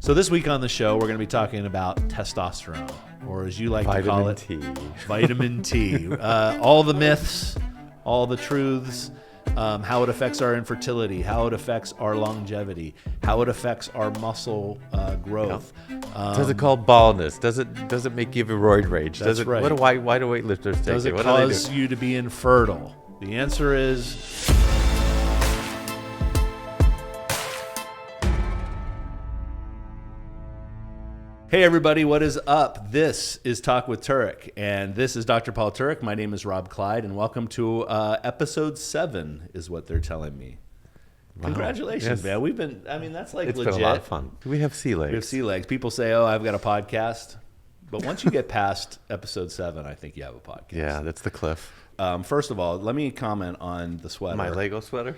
So this week on the show, we're going to be talking about testosterone, or as you like to call it, vitamin T. All the myths, all the truths, how it affects our infertility, how it affects our longevity, how it affects our muscle growth. Does it cause baldness? Does it make you have a roid rage? That's right. Why do weightlifters take it? Does it What cause you to be infertile? The answer is... Hey everybody, what is up? This is Talk with Turek, and this is Dr. Paul Turek. My name is Rob Clyde, and welcome to episode 7 is what they're telling me. Wow. Congratulations, man. We've been, that's like it's legit. It's been a lot of fun. We have sea legs. We have sea legs. People say, oh, I've got a podcast. But once you get past episode 7, I think you have a podcast. Yeah, that's the cliff. First of all, let me comment on the sweater. My Lego sweater?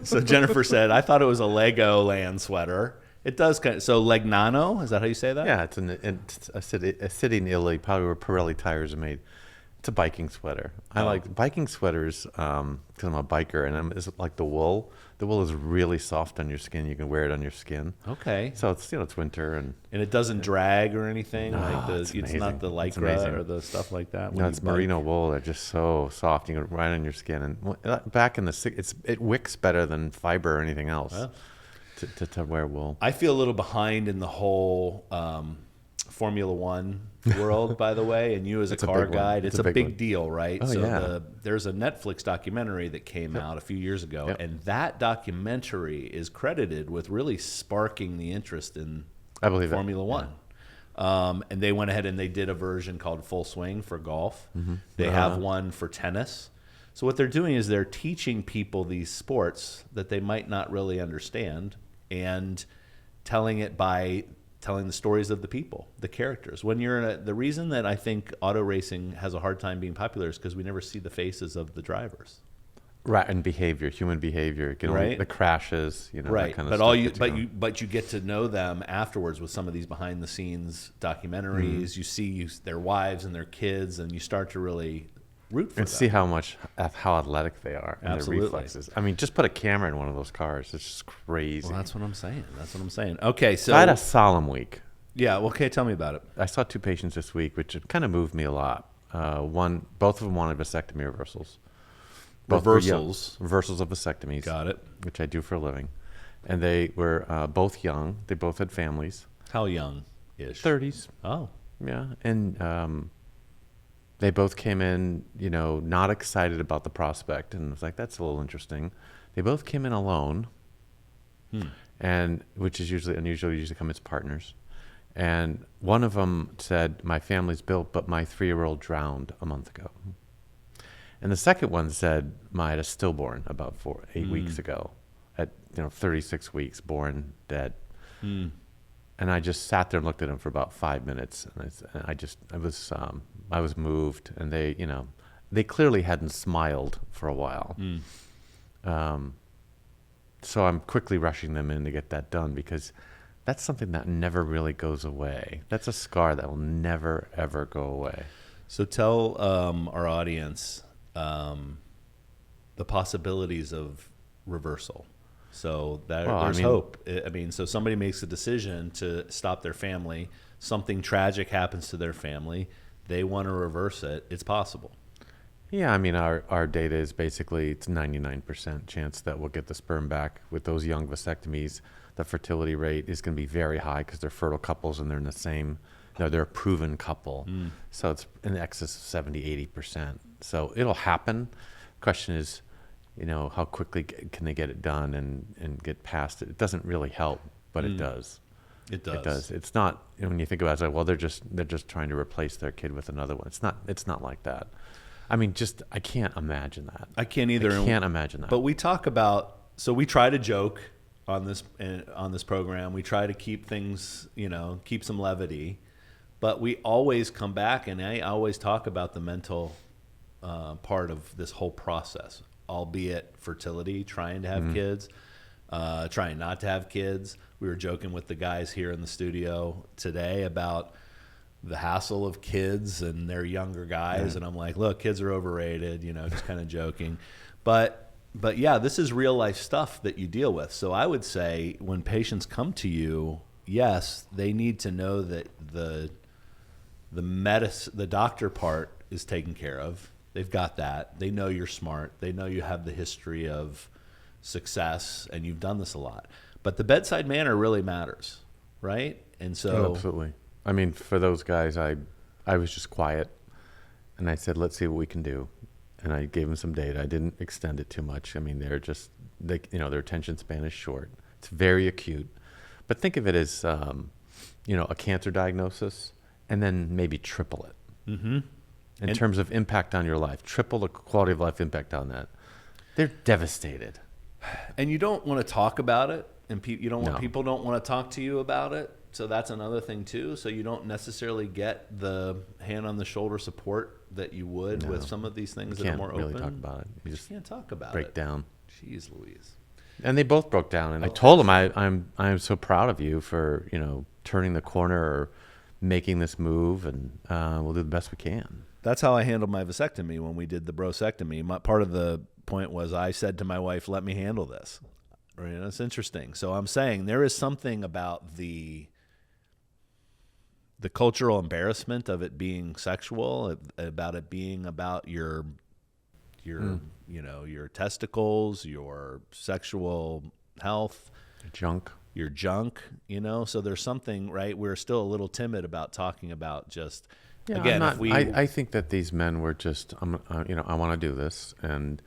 So Jennifer said, I thought it was a Legoland sweater. It does kind of, so Legnano, is that how you say that? Yeah, it's a city in Italy, probably where Pirelli tires are made. It's a biking sweater. I like biking sweaters because I'm a biker, and it's like the wool. The wool is really soft on your skin. You can wear it on your skin. Okay. So it's winter and it doesn't drag or anything. No, it's not the Lycra or the stuff like that. No, it's merino wool. They're just so soft. You can right on your skin. And back in it wicks better than fiber or anything else. Well, to wear wool. I feel a little behind in the whole Formula One world, by the way, and you as a car guide, it's a big deal, right? Oh, so yeah. There's a Netflix documentary that came out a few years ago, and that documentary is credited with really sparking the interest in Formula One. And they went ahead and they did a version called Full Swing for golf. Mm-hmm. They have one for tennis. So what they're doing is they're teaching people these sports that they might not really understand, and telling the stories of the people, the characters. When you're the reason that I think auto racing has a hard time being popular is because we never see the faces of the drivers. Right, and human behavior, right? The crashes, right. That kind of stuff. But you get to know them afterwards with some of these behind the scenes documentaries. Mm-hmm. You see their wives and their kids, and you start to really root for them. And see how athletic they are and Absolutely. Their reflexes. Just put a camera in one of those cars. It's just crazy. Well, that's what I'm saying. Okay, so I had a solemn week. Yeah, okay, tell me about it. I saw 2 patients this week, which kind of moved me a lot. Both of them wanted vasectomy reversals. Reversals of vasectomies. Got it. Which I do for a living. And they were both young. They both had families. How young-ish? 30s. Oh. Yeah, and they both came in, not excited about the prospect, and was like, that's a little interesting. They both came in alone, and which is usually unusual. Usually come as partners. And one of them said, my family's built, but my 3-year-old drowned a month ago. And the second one said, I had a stillborn about 8 weeks ago, at 36 weeks, born dead. And I just sat there and looked at him for about 5 minutes, and I was moved, and they clearly hadn't smiled for a while. So I'm quickly rushing them in to get that done, because that's something that never really goes away. That's a scar that will never, ever go away. So tell our audience the possibilities of reversal. So there's hope. So somebody makes a decision to stop their family. Something tragic happens to their family. They want to reverse it. It's possible. Yeah, our data is basically it's 99% chance that we'll get the sperm back. With those young vasectomies, the fertility rate is going to be very high because they're fertile couples and they're in the same, they're a proven couple. So it's in excess of 70, 80%. So it'll happen. Question is, how quickly can they get it done and get past it? It doesn't really help, but it does. It does. It does. It's not, when you think about it, it's like, well, they're just trying to replace their kid with another one. It's not like that. I can't imagine that. I can't either. I can't imagine that. But we talk about, so we try to joke on this program. We try to keep things, keep some levity, but we always come back, and I always talk about the mental part of this whole process, albeit fertility, trying to have kids, trying not to have kids. We were joking with the guys here in the studio today about the hassle of kids and they're younger guys. And I'm like, look, kids are overrated, just kind of joking. But yeah, this is real life stuff that you deal with. So I would say when patients come to you, yes, they need to know that the doctor part is taken care of. They've got that. They know you're smart. They know you have the history of success and you've done this a lot. But the bedside manner really matters, right? And so absolutely. I mean, for those guys, I was just quiet, and I said, let's see what we can do. And I gave them some data. I didn't extend it too much. I mean, their attention span is short. It's very acute. But think of it as, a cancer diagnosis, and then maybe triple it. Mm-hmm. In terms of impact on your life, triple the quality of life impact on that. They're devastated. And you don't want to talk about it, and people don't want to talk to you about it. So that's another thing too. So you don't necessarily get the hand on the shoulder support that you would with some of these things that are more really open. Talk about it. You just can't talk about break down. Jeez Louise. And they both broke down, and I told them I'm so proud of you for turning the corner or making this move, and we'll do the best we can. That's how I handled my vasectomy when we did the brosectomy. Part of the point was I said to my wife, "Let me handle this." Right? It's interesting. So I'm saying there is something about the cultural embarrassment of it being sexual, about it being about your testicles, your sexual health, your junk, so there's something, right? We're still a little timid about talking about just, again, I think that these men were just, I want to do this. And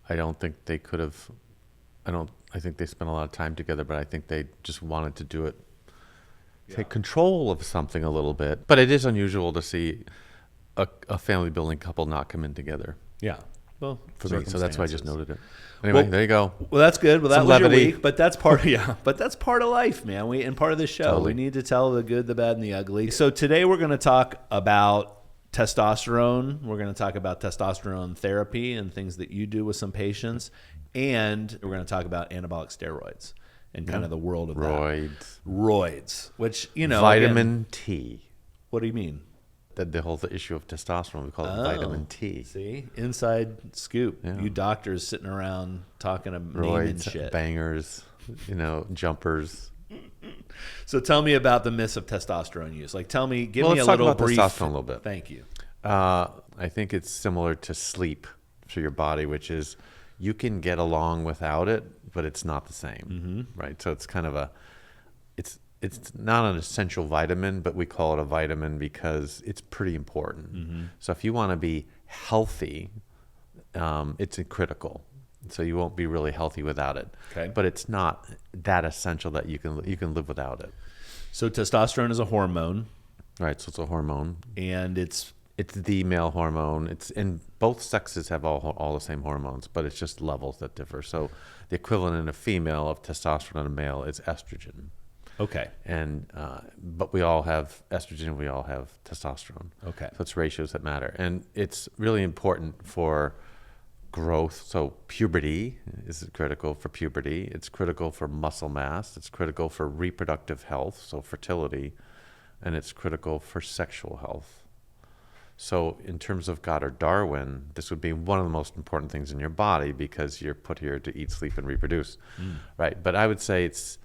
I don't think they could have, I think they spent a lot of time together, but I think they just wanted to do it, take control of something a little bit. But it is unusual to see a family building couple not come in together. Yeah. Well, for me, so that's why I just noted it. Anyway, there you go. Well, that's good. Well, that was your week, but that's part of life, man. And part of the show. Totally. We need to tell the good, the bad, and the ugly. So today we're going to talk about testosterone. We're going to talk about testosterone therapy and things that you do with some patients, and we're going to talk about anabolic steroids and kind of the world of roids, which vitamin T. What do you mean? The whole issue of testosterone, we call it vitamin T. See? Inside scoop. Yeah. You doctors sitting around talking of naming shit. Bangers, jumpers. So tell me about the myths of testosterone use. Give me a little brief. Let's talk about testosterone a little bit. Thank you. I think it's similar to sleep for your body, which is you can get along without it, but it's not the same, right? So it's kind of it's not an essential vitamin, but we call it a vitamin because it's pretty important. So if you want to be healthy, it's critical. So you won't be really healthy without it. Okay. But it's not that essential that you can live without it. So testosterone is a hormone. Right, so it's a hormone. And it's the male hormone. It's in both sexes have all the same hormones, but it's just levels that differ. So the equivalent in a female of testosterone in a male is estrogen. Okay. And but we all have estrogen, we all have testosterone. Okay. So it's ratios that matter. And it's really important for growth. So puberty is critical for puberty. It's critical for muscle mass. It's critical for reproductive health, so fertility. And it's critical for sexual health. So in terms of Goddard Darwin, this would be one of the most important things in your body because you're put here to eat, sleep, and reproduce. Right? But I would say it's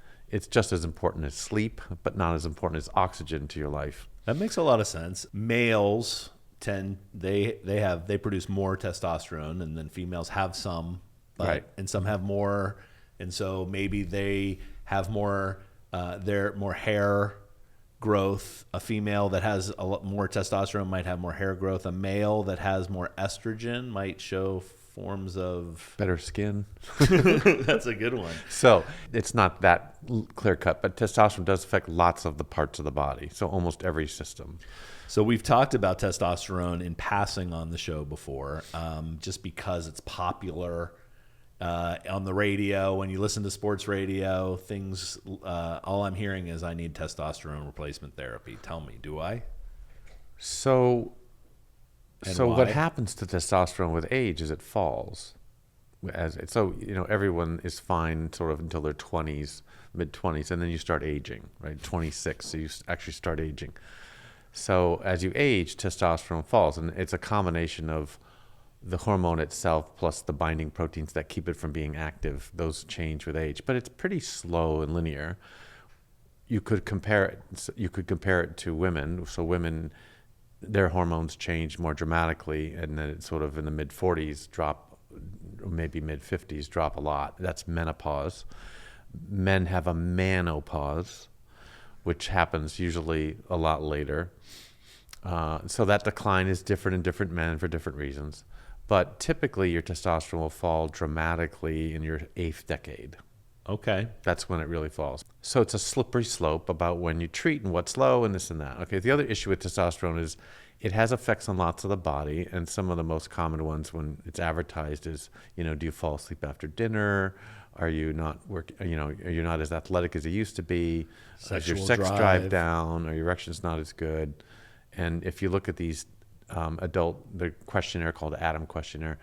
just as important as sleep, but not as important as oxygen to your life. That makes a lot of sense. Males they produce more testosterone, and then females have some, right? And some have more, and so maybe they have more. They're more hair growth. A female that has a lot more testosterone might have more hair growth. A male that has more estrogen might show forms of better skin. That's a good one. So it's not that clear cut, but testosterone does affect lots of the parts of the body. So almost every system. So we've talked about testosterone in passing on the show before, just because it's popular on the radio. When you listen to sports radio, things, all I'm hearing is I need testosterone replacement therapy. Tell me, do I? So what happens to testosterone with age is it falls. Everyone is fine sort of until their 20s, mid-20s, and then you start aging, right? 26, so you actually start aging. So as you age, testosterone falls, and it's a combination of the hormone itself plus the binding proteins that keep it from being active. Those change with age, but it's pretty slow and linear. you could compare it to women. So women, their hormones change more dramatically, and then it's sort of in the mid 40s drop, or maybe mid 50s drop a lot. That's menopause. Men have a menopause, which happens usually a lot later. So that decline is different in different men for different reasons. But typically your testosterone will fall dramatically in your 8th decade. Okay. That's when it really falls. So it's a slippery slope about when you treat and what's low and this and that. Okay. The other issue with testosterone is it has effects on lots of the body, and some of the most common ones when it's advertised is, do you fall asleep after dinner? Are you not are you not as athletic as you used to be? Is your sex drive down? Or your erection's not as good? And if you look at these the questionnaire called the Adam questionnaire,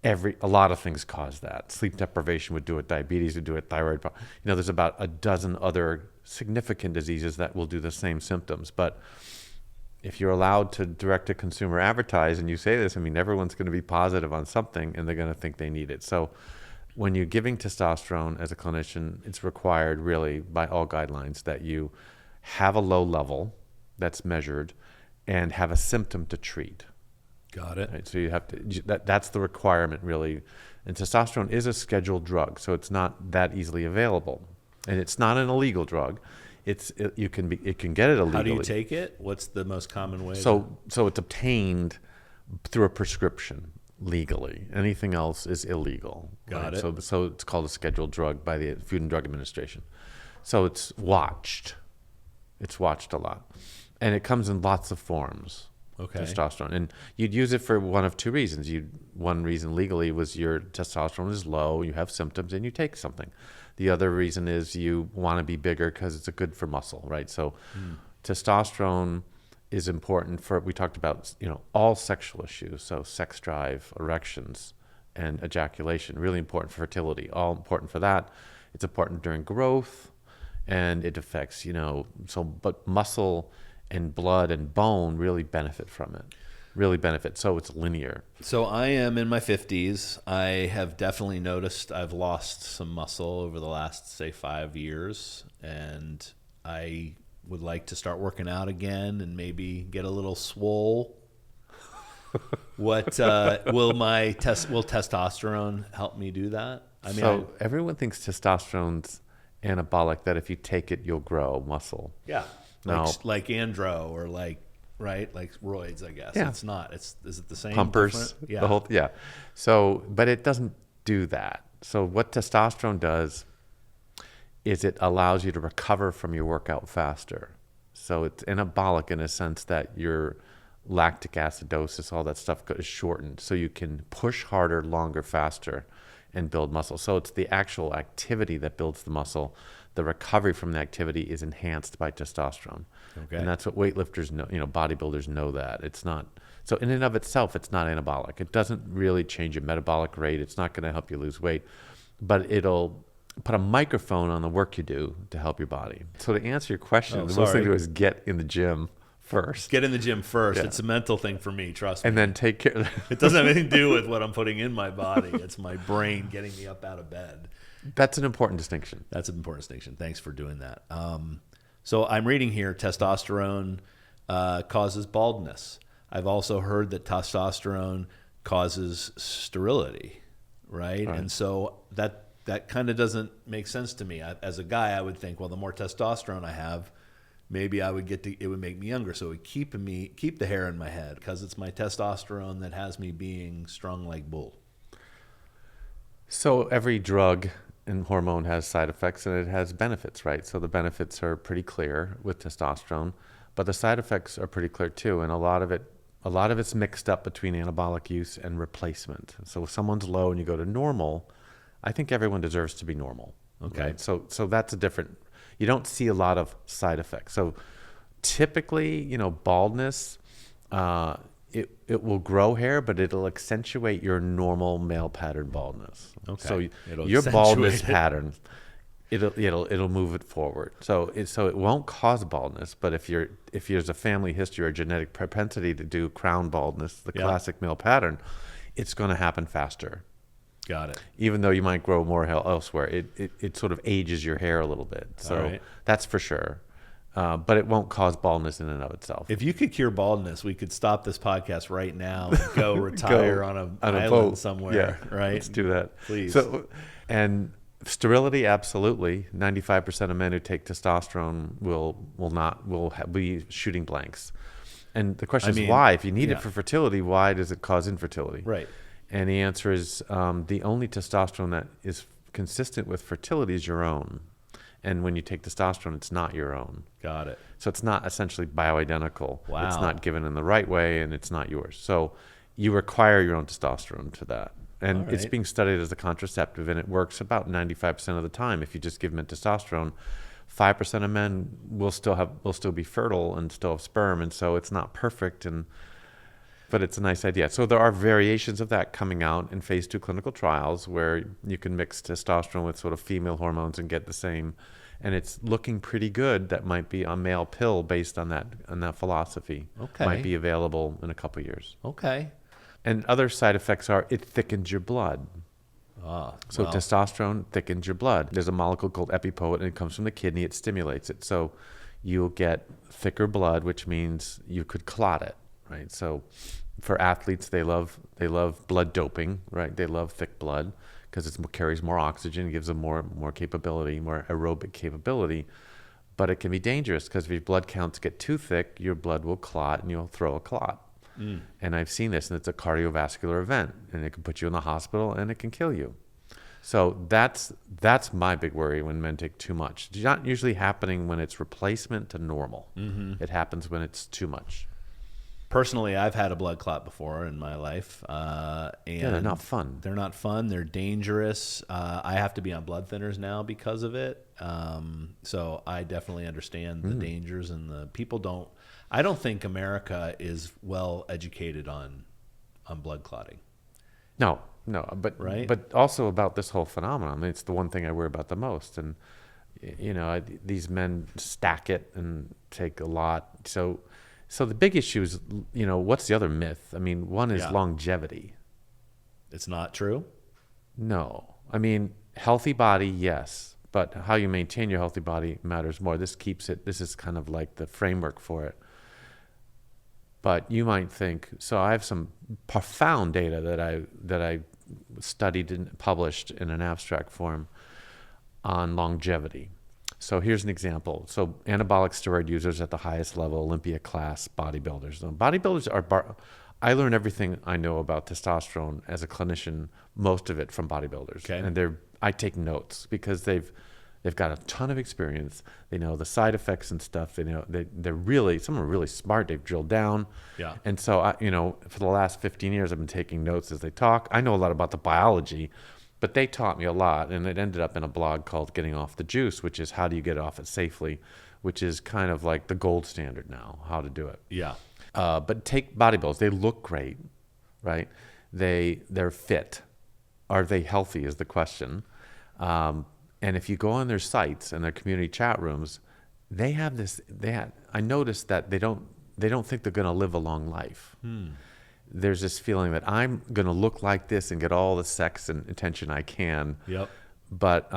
a lot of things cause that. Sleep deprivation would do it, diabetes would do it, thyroid. There's about a dozen other significant diseases that will do the same symptoms. But if you're allowed to direct to consumer advertise and you say this, everyone's going to be positive on something and they're going to think they need it. So when you're giving testosterone as a clinician, it's required really by all guidelines that you have a low level that's measured and have a symptom to treat. Got it. Right? So you have to, that's the requirement really. And testosterone is a scheduled drug, so it's not that easily available. And it's not an illegal drug. You can get it illegally. How do you take it? What's the most common way? So it's obtained through a prescription legally. Anything else is illegal. Got it. So it's called a scheduled drug by the Food and Drug Administration. So it's watched. It's watched a lot. And it comes in lots of forms. Okay. Testosterone. And you'd use it for one of two reasons. One reason legally was your testosterone is low, you have symptoms, and you take something. The other reason is you want to be bigger because it's good for muscle, right? So testosterone is important for, we talked about, all sexual issues. So sex drive, erections, and ejaculation, really important for fertility, all important for that. It's important during growth, and it affects, but muscle and blood and bone really benefit from it. Really benefit. So it's linear. So I am in my 50s. I have definitely noticed I've lost some muscle over the last, say, 5 years. And I would like to start working out again and maybe get a little swole. What will testosterone help me do that? Everyone thinks testosterone's anabolic, that if you take it, you'll grow muscle. Yeah. Like andro or like roids, I guess. Yeah. It's not. Is it the same? Pumpers. Different? Yeah. So, but it doesn't do that. So what testosterone does is it allows you to recover from your workout faster. So it's anabolic in a sense that your lactic acidosis, all that stuff is shortened. So you can push harder, longer, faster, and build muscle. So it's the actual activity that builds the muscle. The recovery from the activity is enhanced by testosterone. Okay. And that's what weightlifters know, bodybuilders know that. It's not, so in and of itself, it's not anabolic. It doesn't really change your metabolic rate. It's not going to help you lose weight, but it'll put a microphone on the work you do to help your body. So to answer your question, the most thing to do is get in the gym first. Get in the gym first. Yeah. It's a mental thing for me, trust me. And then take care. It doesn't have anything to do with what I'm putting in my body. It's my brain getting me up out of bed. That's an important distinction. That's an important distinction. Thanks for doing that. So I'm reading here, testosterone causes baldness. I've also heard that testosterone causes sterility, right? And so that kind of doesn't make sense to me. As a guy, I would think, well, the more testosterone I have, maybe I would it would make me younger. So it would keep the hair in my head because it's my testosterone that has me being strung like bull. So every drug and hormone has side effects and it has benefits, right? So the benefits are pretty clear with testosterone, but the side effects are pretty clear too. And a lot of it's mixed up between anabolic use and replacement. So if someone's low and you go to normal, I think everyone deserves to be normal. Okay. Right? So that's a different, you don't see a lot of side effects. So typically, baldness, it will grow hair, but it'll accentuate your normal male pattern baldness. Okay. So your baldness pattern, it'll move it forward. So it won't cause baldness, but if there's a family history or genetic propensity to do crown baldness, the classic male pattern, it's going to happen faster. Got it. Even though you might grow more hair elsewhere, it sort of ages your hair a little bit. So that's for sure. But it won't cause baldness in and of itself. If you could cure baldness, we could stop this podcast right now and go retire on an island boat somewhere. Yeah, right? Let's do that. Please. So, and sterility, absolutely. 95% of men who take testosterone will be shooting blanks. And the question is why? If you need it for fertility, why does it cause infertility? Right. And the answer is the only testosterone that is consistent with fertility is your own. And when you take testosterone, it's not your own. Got it. So it's not essentially bioidentical. Wow. It's not given in the right way, and it's not yours. So you require your own testosterone to that. And it's being studied as a contraceptive, and it works about 95% of the time. If you just give men testosterone, 5% of men will still be fertile and still have sperm, and so it's not perfect, but it's a nice idea. So there are variations of that coming out in phase 2 clinical trials where you can mix testosterone with sort of female hormones and get the same. And it's looking pretty good. That might be a male pill based on that philosophy. Okay. Might be available in a couple of years. Okay. And other side effects are it thickens your blood. So testosterone thickens your blood. There's a molecule called epipoet, and it comes from the kidney. It stimulates it. So you'll get thicker blood, which means you could clot it, right? So for athletes, they love blood doping, right? They love thick blood because it carries more oxygen, gives them more capability, more aerobic capability. But it can be dangerous because if your blood counts get too thick, your blood will clot and you'll throw a clot. And I've seen this, and it's a cardiovascular event, and it can put you in the hospital and it can kill you. So that's my big worry when men take too much. It's not usually happening when it's replacement to normal. It happens when it's too much. Personally, I've had a blood clot before in my life. And they're not fun. They're not fun. They're dangerous. I have to be on blood thinners now because of it. So I definitely understand the dangers, and the people I don't think America is well educated on blood clotting. No, but right? But also about this whole phenomenon. I mean, it's the one thing I worry about the most. And these men stack it and take a lot. So the big issue is, what's the other myth? I mean, one is longevity. It's not true? No. I mean, healthy body, yes. But how you maintain your healthy body matters more. This is kind of like the framework for it. But you might think, so I have some profound data that I studied and published in an abstract form on longevity. So here's an example. So anabolic steroid users at the highest level, Olympia class bodybuilders. Bodybuilders I learn everything I know about testosterone as a clinician, most of it from bodybuilders. Okay. And I take notes because they've got a ton of experience. They know the side effects and stuff. They know some are really smart. They've drilled down. Yeah. And so for the last 15 years, I've been taking notes as they talk. I know a lot about the biology, but they taught me a lot, and it ended up in a blog called Getting Off the Juice, which is how do you get off it safely, which is kind of like the gold standard now, how to do it. Yeah. But take bodybuilders. They look great, right? They're fit. Are they healthy is the question. And if you go on their sites and their community chat rooms, I noticed that they don't think they're going to live a long life. There's this feeling that I'm going to look like this and get all the sex and attention I can. Yep. But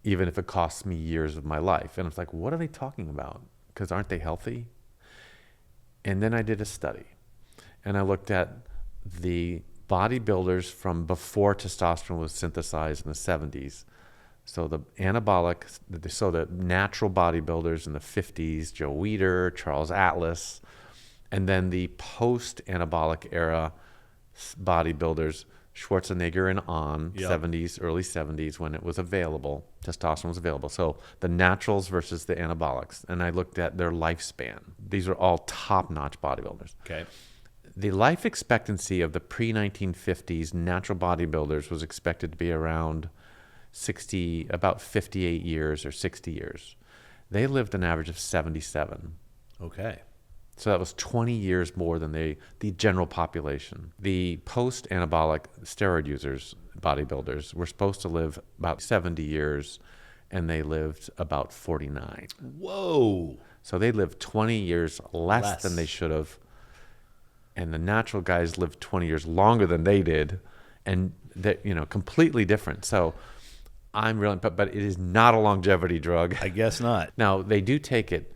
even if it costs me years of my life. And it's like, what are they talking about? Because aren't they healthy? And then I did a study. And I looked at the bodybuilders from before testosterone was synthesized in the 70s. So the natural bodybuilders in the 50s, Joe Weider, Charles Atlas, and then the post-anabolic era bodybuilders, Schwarzenegger and on, 70s, early 70s, when it was available, testosterone was available. So the naturals versus the anabolics. And I looked at their lifespan. These are all top-notch bodybuilders. Okay. The life expectancy of the pre-1950s natural bodybuilders was expected to be around about 58 years or 60 years. They lived an average of 77. Okay. So that was 20 years more than the general population. The post-anabolic steroid users, bodybuilders, were supposed to live about 70 years, and they lived about 49. Whoa. So they lived 20 years less than they should have. And the natural guys lived 20 years longer than they did. And that, completely different. So I'm really, but it is not a longevity drug. I guess not. Now they do take it.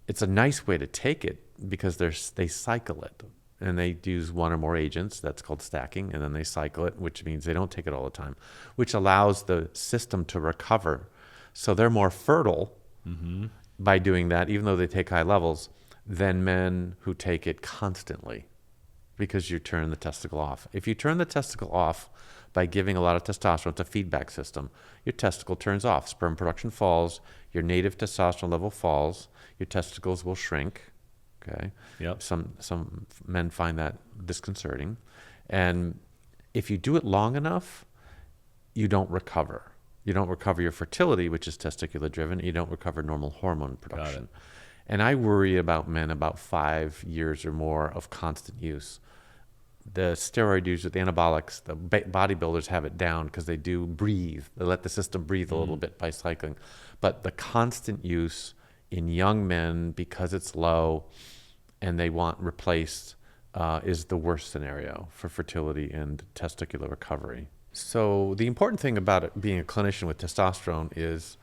It's a nice way to take it because they cycle it, and they use one or more agents. That's called stacking, and then they cycle it, which means they don't take it all the time, which allows the system to recover. So they're more fertile by doing that, even though they take high levels, than men who take it constantly, because you turn the testicle off. If you turn the testicle off by giving a lot of testosterone, it's a feedback system. Your testicle turns off. Sperm production falls. Your native testosterone level falls. Your testicles will shrink. Okay. Yep. Some men find that disconcerting, and if you do it long enough, you don't recover. You don't recover your fertility, which is testicular driven. You don't recover normal hormone production. And I worry about men about 5 years or more of constant use. The steroid users, the anabolics, the bodybuilders have it down because they do breathe. They let the system breathe a little bit by cycling. But the constant use in young men, because it's low and they want replaced, is the worst scenario for fertility and testicular recovery. So the important thing about it being a clinician with testosterone is,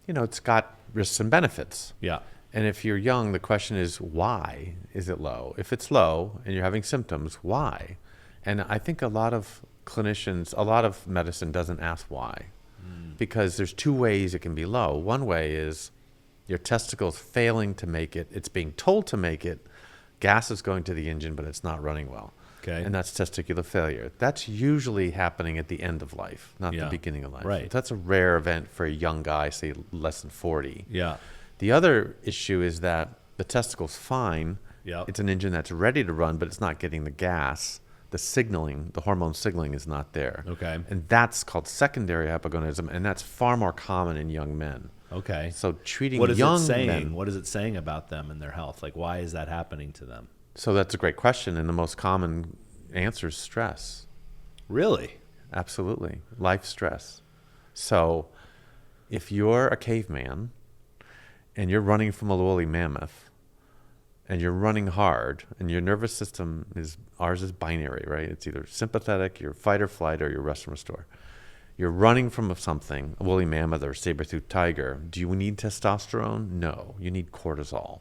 it's got risks and benefits. Yeah. And if you're young, the question is, why is it low? If it's low and you're having symptoms, why? And I think a lot of clinicians, a lot of medicine doesn't ask why, because there's two ways it can be low. One way is your testicles failing to make it. It's being told to make it. Gas is going to the engine, but it's not running well. Okay. And that's testicular failure. That's usually happening at the end of life, not the beginning of life. Right. That's a rare event for a young guy, say less than 40. Yeah. The other issue is that the testicle's fine. Yep. It's an engine that's ready to run, but it's not getting the gas. The signaling, the hormone signaling is not there. Okay. And that's called secondary hypogonadism, and that's far more common in young men. Okay. So treating what is young it saying? men. What is it saying about them and their health? Like, why is that happening to them? So that's a great question, and the most common answer is stress. Really? Absolutely. Life stress. So if you're a caveman and you're running from a woolly mammoth and you're running hard and your nervous system ours is binary, right? It's either sympathetic, you're fight or flight, or you're rest and restore. You're running from something, a woolly mammoth or a saber-toothed tiger. Do you need testosterone? No. You need cortisol.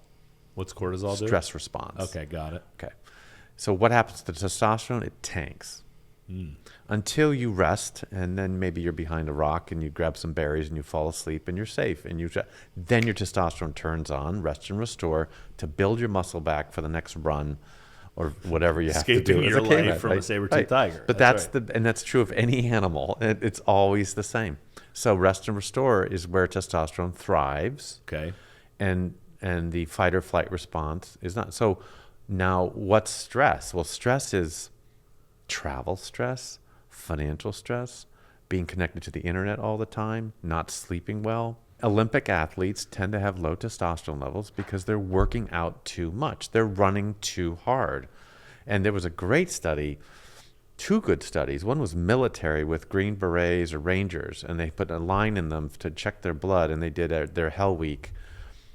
What's cortisol do? Stress response. Okay, got it. Okay. So what happens to testosterone? It tanks. Until you rest, and then maybe you're behind a rock and you grab some berries and you fall asleep and you're safe. And then your testosterone turns on, rest and restore, to build your muscle back for the next run or whatever you have to do. Escaping your life from a saber-toothed tiger. But that's true of any animal. It's always the same. So rest and restore is where testosterone thrives. Okay. And the fight or flight response is not. So now what's stress? Well, stress is travel stress, financial stress, being connected to the internet all the time, not sleeping well. Olympic athletes tend to have low testosterone levels because they're working out too much. They're running too hard. And there was a great study, two good studies. One was military with Green Berets or Rangers, and they put a line in them to check their blood, and they did their Hell Week,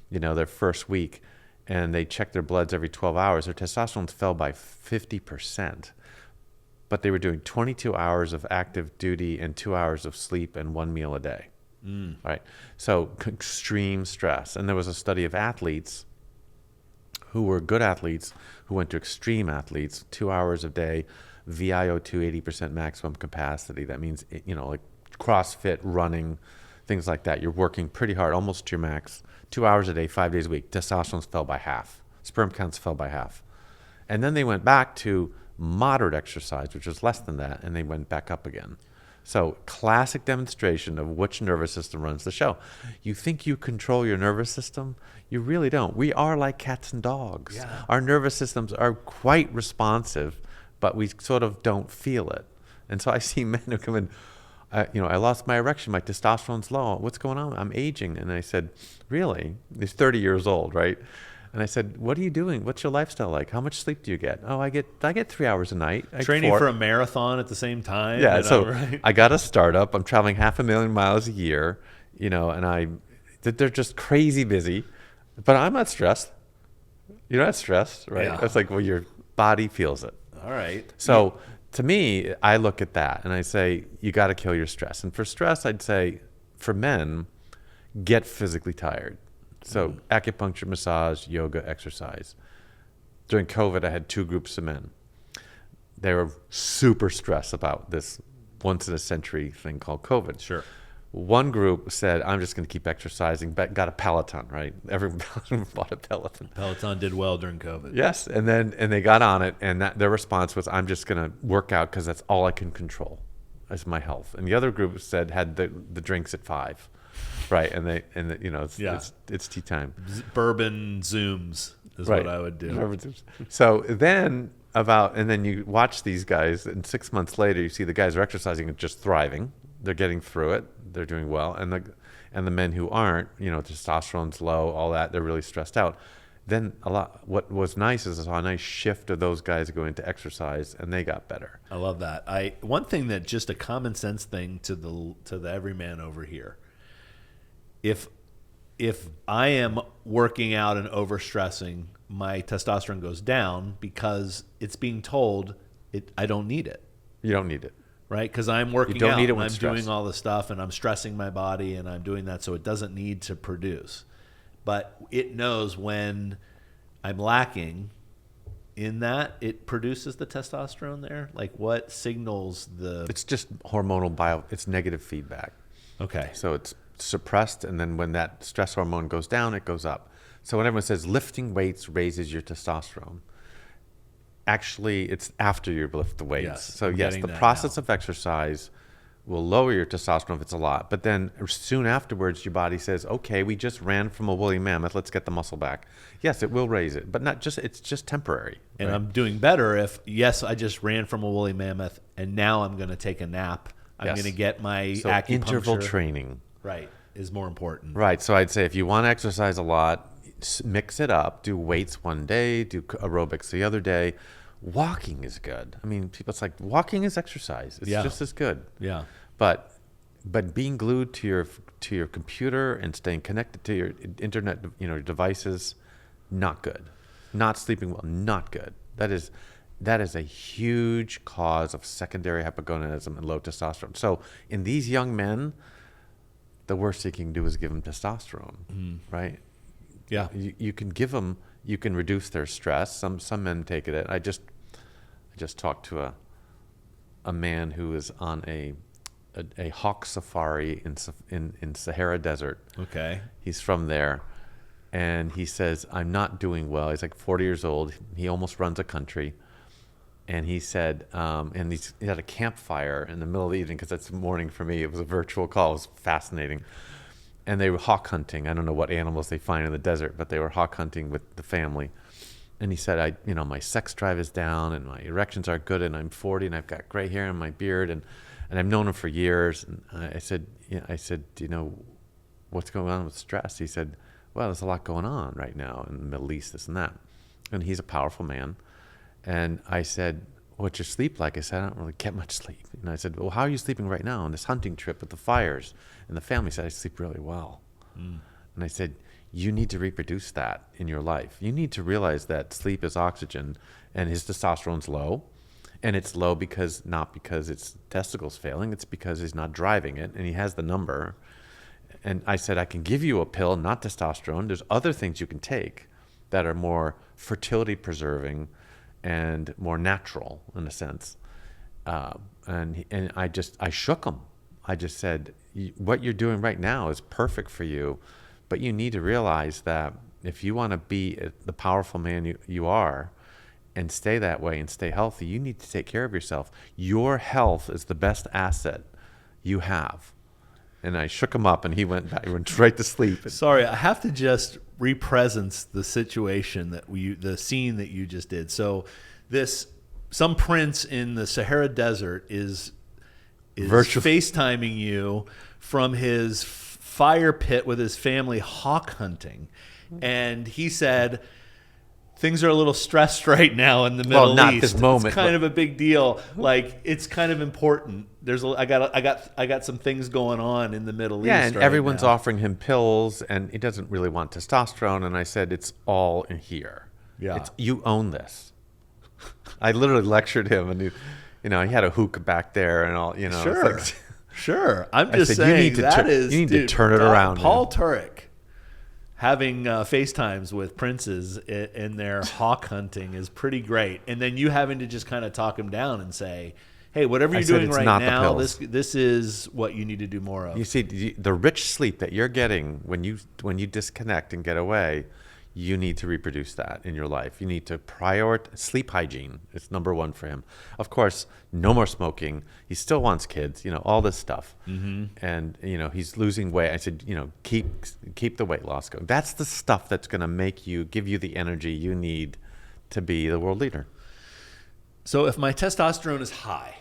their first week, and they checked their bloods every 12 hours. Their testosterone fell by 50%. But they were doing 22 hours of active duty and 2 hours of sleep and one meal a day. Right? So extreme stress. And there was a study of athletes who were good athletes who went to extreme athletes, 2 hours a day, ViO2, 80% maximum capacity. That means, like CrossFit, running, things like that. You're working pretty hard, almost to your max, 2 hours a day, 5 days a week. Testosterone fell by half. Sperm counts fell by half. And then they went back to moderate exercise, which was less than that, and they went back up again. So classic demonstration of which nervous system runs the show. You think you control your nervous system? You really don't. We are like cats and dogs. Yeah. Our nervous systems are quite responsive, but we sort of don't feel it. And so I see men who come in, I lost my erection, my testosterone's low. What's going on? I'm aging. And I said, really? He's 30 years old, right? And I said, what are you doing? What's your lifestyle like? How much sleep do you get? Oh, I get 3 hours a night. Training for a marathon at the same time. Yeah, right? I got a startup. I'm traveling 500,000 miles a year, and they're just crazy busy. But I'm not stressed. You're not stressed, right? Yeah. It's like, well, your body feels it. All right. So to me, I look at that and I say, you got to kill your stress. And for stress, I'd say for men, get physically tired. So acupuncture, massage, yoga, exercise. During COVID, I had 2 groups of men. They were super stressed about this once in a century thing called COVID. Sure. One group said, I'm just going to keep exercising, but got a Peloton, right? Everyone bought a Peloton. Peloton did well during COVID. Yes. And they got on it, and their response was, I'm just going to work out because that's all I can control is my health. And the other group had the drinks at 5, right? It's tea time. Bourbon Zooms is what I would do. So then you watch these guys, and 6 months later, you see the guys are exercising and just thriving. They're getting through it. They're doing well. And the men who aren't, testosterone's low, all that, they're really stressed out. Then what was nice is I saw a nice shift of those guys going to exercise, and they got better. I love that. One thing that just a common sense thing to the everyman over here. If I am working out and overstressing, my testosterone goes down because it's being told I don't need it. You don't need it. Right? Because I'm working out and I'm doing all this stuff and I'm stressing my body and I'm doing that, so it doesn't need to produce. But it knows when I'm lacking in that, it produces the testosterone there. Like what signals the... It's just hormonal it's negative feedback. Okay. So it's suppressed, and then when that stress hormone goes down, it goes up. So when everyone says lifting weights raises your testosterone, actually it's after you lift the weights. Yes, so yes, the process of exercise will lower your testosterone if it's a lot, but then soon afterwards your body says, okay, we just ran from a woolly mammoth, let's get the muscle back. Yes, it will raise it, but it's just temporary. And right? I'm doing better if, yes, I just ran from a woolly mammoth and now I'm going to take a nap. I'm going to get my acupuncture. Interval training. Right, is more important. Right, so I'd say if you want to exercise a lot, mix it up. Do weights one day, do aerobics the other day. Walking is good. I mean, it's like walking is exercise. It's just as good. Yeah. But being glued to your computer and staying connected to your internet, devices, not good. Not sleeping well, not good. That is a huge cause of secondary hypogonadism and low testosterone. So in these young men, the worst you can do is give them testosterone, right? Yeah. You can give them, you can reduce their stress. Some men take it. I just talked to a man who is on a hawk safari in Sahara Desert. Okay. He's from there, and he says, I'm not doing well. He's like 40 years old. He almost runs a country. And he said, he had a campfire in the middle of the evening, because that's the morning for me. It was a virtual call. It was fascinating. And they were hawk hunting. I don't know what animals they find in the desert, but they were hawk hunting with the family. And he said, my sex drive is down and my erections are good, and I'm 40 and I've got gray hair in my beard, and I've known him for years. And I said, do you know what's going on with stress? He said, well, there's a lot going on right now in the Middle East, this and that. And he's a powerful man. And I said, what's your sleep like? I said, I don't really get much sleep. And I said, well, how are you sleeping right now on this hunting trip with the fires? And the family said, I sleep really well. And I said, you need to reproduce that in your life. You need to realize that sleep is oxygen, and his testosterone's low. And it's low not because it's testicles failing, it's because he's not driving it, and he has the number. And I said, I can give you a pill, not testosterone. There's other things you can take that are more fertility preserving and more natural in a sense. And I shook him. I just said, what you're doing right now is perfect for you, but you need to realize that if you want to be the powerful man you are and stay that way and stay healthy, you need to take care of yourself. Your health is the best asset you have. And I shook him up, and he went right to sleep. Sorry, I have to just represence the situation the scene that you just did. So, some prince in the Sahara Desert is FaceTiming you from his fire pit with his family hawk hunting, and he said, things are a little stressed right now in the Middle East. Not this moment. It's kind of a big deal. Like, it's kind of important. I got some things going on in the Middle East. Yeah, and everyone's offering him pills, and he doesn't really want testosterone. And I said, it's all in here. Yeah, you own this. I literally lectured him, and he had a hook back there and all, Sure. It's like, sure. I'm just saying you need dude, to turn it around. Paul Turek having FaceTimes with princes in their hawk hunting is pretty great. And then you having to just kind of talk him down and say, hey, whatever you're doing right now, this is what you need to do more of. You see, the rich sleep that you're getting when you disconnect and get away, you need to reproduce that in your life. You need to prioritize sleep hygiene. It's number one for him. Of course, no more smoking. He still wants kids, all this stuff. Mm-hmm. And, he's losing weight. I said, keep the weight loss going. That's the stuff that's going to give you the energy you need to be the world leader. So if my testosterone is high,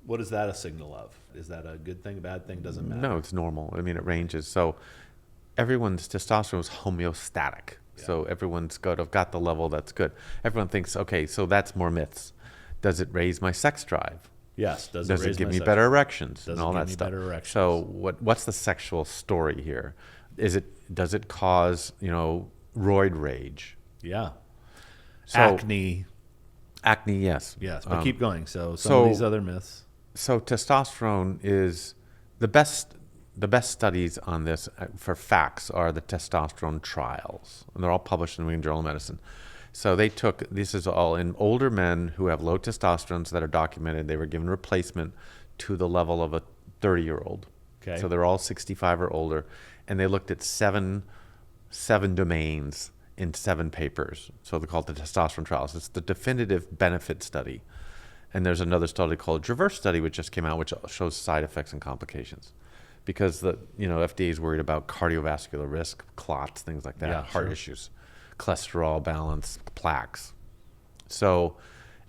what is that a signal of? Is that a good thing, bad thing? Doesn't matter. No, it's normal. I mean, it ranges. So everyone's testosterone is homeostatic. Yeah. So everyone's got the level that's good. Everyone thinks, okay, so that's more myths. Does it raise my sex drive? Yes. Does it give me better erections and all that stuff? So what's the sexual story here? Does it cause, roid rage? Yeah. So, acne, yes. Yes, but keep going. So some of these other myths. So testosterone is the best studies on this for facts are the testosterone trials, and they're all published in the New England Journal of Medicine. So this is all in older men who have low testosterone that are documented. They were given replacement to the level of a 30-year-old. Okay. So they're all 65 or older, and they looked at seven domains in 7 papers. So they're called the testosterone trials. It's the definitive benefit study. And there's another study called Reverse Study, which just came out, which shows side effects and complications. Because the FDA is worried about cardiovascular risk, clots, things like that, heart issues, cholesterol balance, plaques. So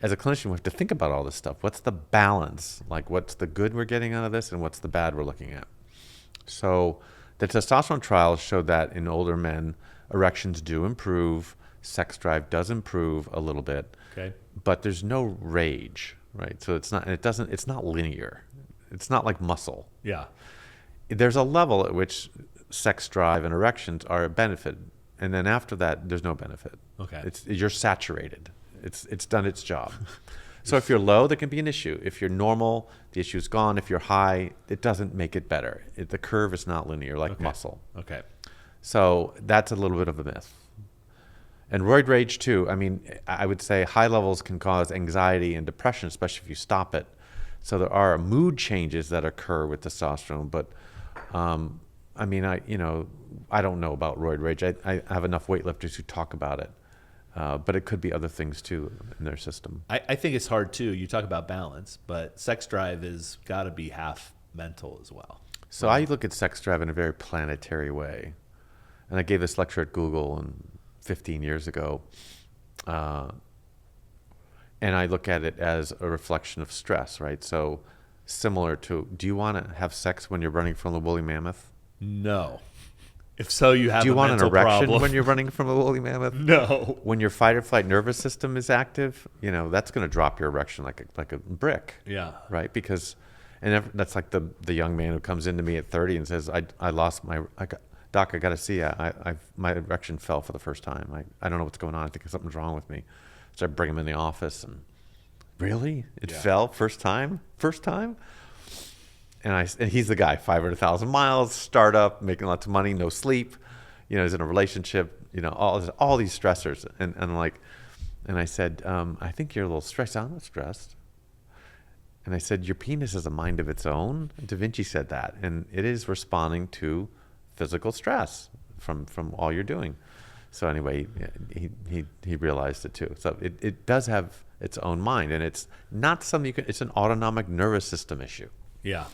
as a clinician, we have to think about all this stuff. What's the balance? Like, what's the good we're getting out of this, and what's the bad we're looking at? So the testosterone trials showed that in older men, erections do improve, sex drive does improve a little bit, but there's no rage, right? So it's not linear. It's not like muscle. Yeah. There's a level at which sex drive and erections are a benefit, and then after that, there's no benefit. Okay. You're saturated. It's done its job. So if you're low, there can be an issue. If you're normal, the issue's gone. If you're high, it doesn't make it better. The curve is not linear like muscle. Okay. So that's a little bit of a myth. And roid rage too. I mean, I would say high levels can cause anxiety and depression, especially if you stop it. So there are mood changes that occur with testosterone, but I mean, I don't know about roid rage. I have enough weightlifters who talk about it, but it could be other things too in their system. I think it's hard too. You talk about balance, but sex drive is got to be half mental as well. So I look at sex drive in a very planetary way, and I gave this lecture at Google 15 years ago, and I look at it as a reflection of stress, right? So similar to, do you want to have sex when you're running from the woolly mammoth? No. If so, you have a mental problem. Do you want an erection when you're running from a woolly mammoth? No. When your fight or flight nervous system is active, that's going to drop your erection like a brick. Yeah. Right? Because, that's like the young man who comes into me at 30 and says, I lost my, doc, I got to see, my erection fell for the first time. I don't know what's going on. I think something's wrong with me. So I bring him in the office and, really? It fell first time? First time? And he's the guy, 500,000 miles, startup, making lots of money, no sleep, he's in a relationship, all these stressors. And I said, I think you're a little stressed. I'm not stressed. And I said, your penis has a mind of its own. Da Vinci said that. And it is responding to physical stress from all you're doing. So anyway, he realized it too. So it does have its own mind, and it's not something it's an autonomic nervous system issue. Yeah.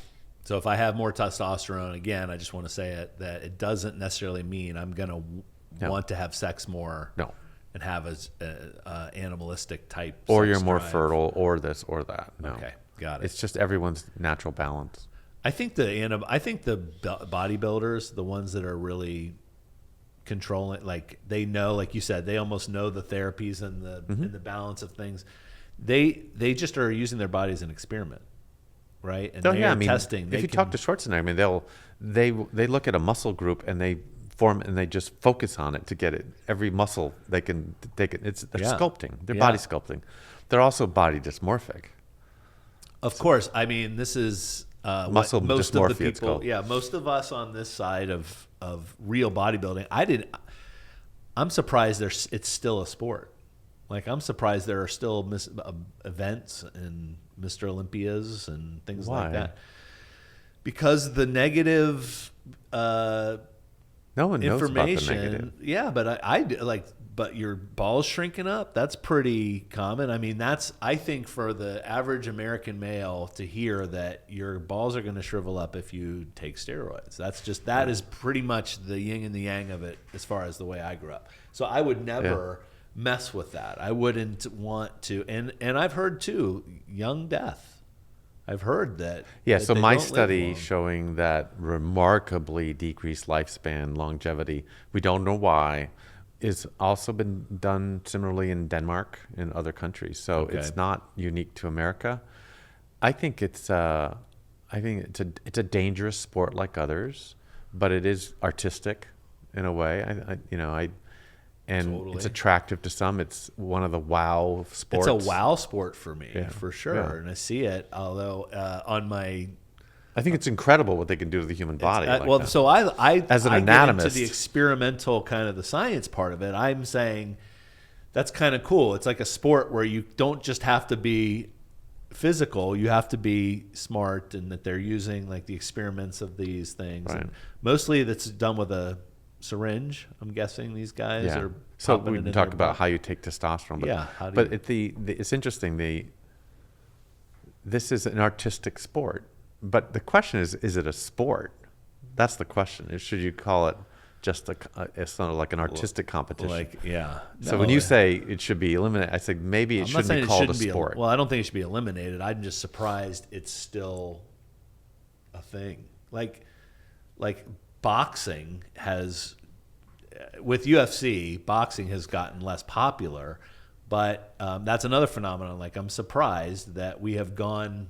So if I have more testosterone, again, I just want to say it, that it doesn't necessarily mean I'm going to want to have sex more. No. And have a animalistic type. Or you're more fertile, or this or that. No. Okay, got it. It's just everyone's natural balance. I think the bodybuilders, the ones that are really controlling, like they know, like you said, they almost know the therapies and the balance of things. They just are using their body as an experiment, right? And testing. If you talk to Schwarzenegger, they look at a muscle group and they form and they just focus on it to get it. Every muscle they're sculpting. They're body sculpting. They're also body dysmorphic. Of course. I mean, this is muscle most of the dysmorphia, it's people. called. Yeah, most of us on this side of real bodybuilding. I'm surprised it's still a sport. Like, I'm surprised there are still events and Mr. Olympias and things Why? like that. Because the negative No one knows about the negative. Yeah, but but your balls shrinking up, that's pretty common. I mean, I think for the average American male to hear that your balls are going to shrivel up if you take steroids. That is pretty much the yin and the yang of it as far as the way I grew up. So I would never mess with that. I wouldn't want to. And I've heard too, young death. I've heard that. Yeah, that so they my don't live study long. showing that remarkably decreased lifespan, longevity, we don't know why, is also been done similarly in Denmark and other countries. So it's not unique to America. I think it's a dangerous sport like others, but it is artistic in a way. And Totally. it's attractive to some. It's one of the wow sports. It's a wow sport for me, for sure. Yeah. And I see it, although on my... I think it's incredible what they can do to the human body. So I as an I anatomist, get into the experimental kind of the science part of it. I'm saying that's kind of cool. It's like a sport where you don't just have to be physical, you have to be smart, and that they're using like the experiments of these things. Right. And mostly that's done with a syringe. I'm guessing these guys are. So we can talk about how you take testosterone. But, it's interesting. This is an artistic sport, but the question is it a sport? That's the question. Should you call it just it's sort of like an artistic competition? So when you say it should be eliminated, I say maybe it shouldn't be called a sport. Well, I don't think it should be eliminated. I'm just surprised it's still a thing. Like boxing has, with UFC, boxing has gotten less popular, but that's another phenomenon. Like, I'm surprised that we have gone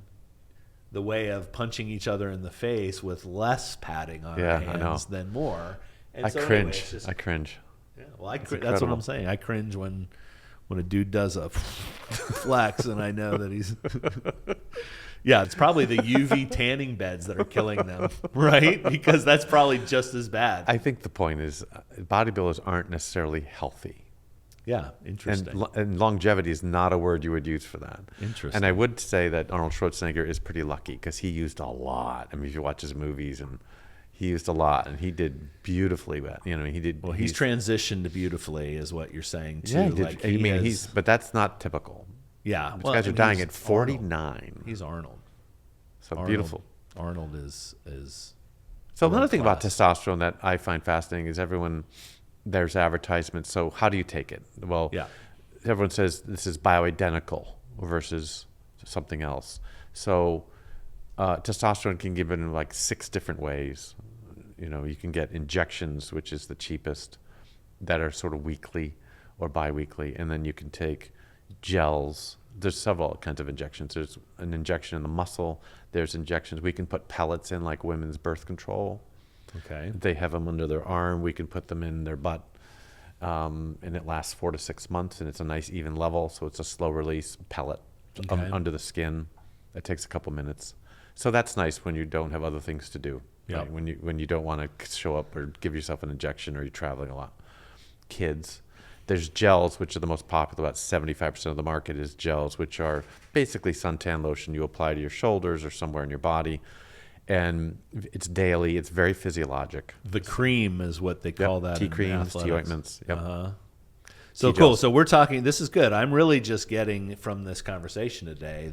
the way of punching each other in the face with less padding on our hands than more. And I cringe. I cringe. Yeah, well, that's what I'm saying. I cringe when a dude does a flex, and I know that he's. Yeah, it's probably the UV tanning beds that are killing them, right? Because that's probably just as bad. I think the point is bodybuilders aren't necessarily healthy. Yeah, interesting. And longevity is not a word you would use for that. Interesting. And I would say that Arnold Schwarzenegger is pretty lucky because he used a lot. I mean, if you watch his movies, and he used a lot, and he did beautifully. He did. Well, he's transitioned beautifully, is what you're saying too. Yeah, he did. But that's not typical. Yeah, these guys are dying at 49. He's Arnold. So beautiful. Arnold is. So another thing about testosterone that I find fascinating is there's advertisements. So how do you take it? Well, everyone says this is bioidentical versus something else. So testosterone can be given in like 6 different ways. You can get injections, which is the cheapest, that are sort of weekly or biweekly, and then you can take gels. There's several kinds of injections. There's an injection in the muscle. There's injections. We can put pellets in, like women's birth control. Okay. They have them under their arm. We can put them in their butt. And it lasts 4 to 6 months, and it's a nice even level. So it's a slow release pellet under the skin. It takes a couple minutes. So that's nice when you don't have other things to do. Yep. Right? When you don't want to show up or give yourself an injection, or you're traveling a lot. Kids. There's gels, which are the most popular. About 75% of the market is gels, which are basically suntan lotion you apply to your shoulders or somewhere in your body. And it's daily. It's very physiologic. The cream is what they call that. Tea creams, tea ointments. Yep. So cool. So we're talking, this is good. I'm really just getting from this conversation today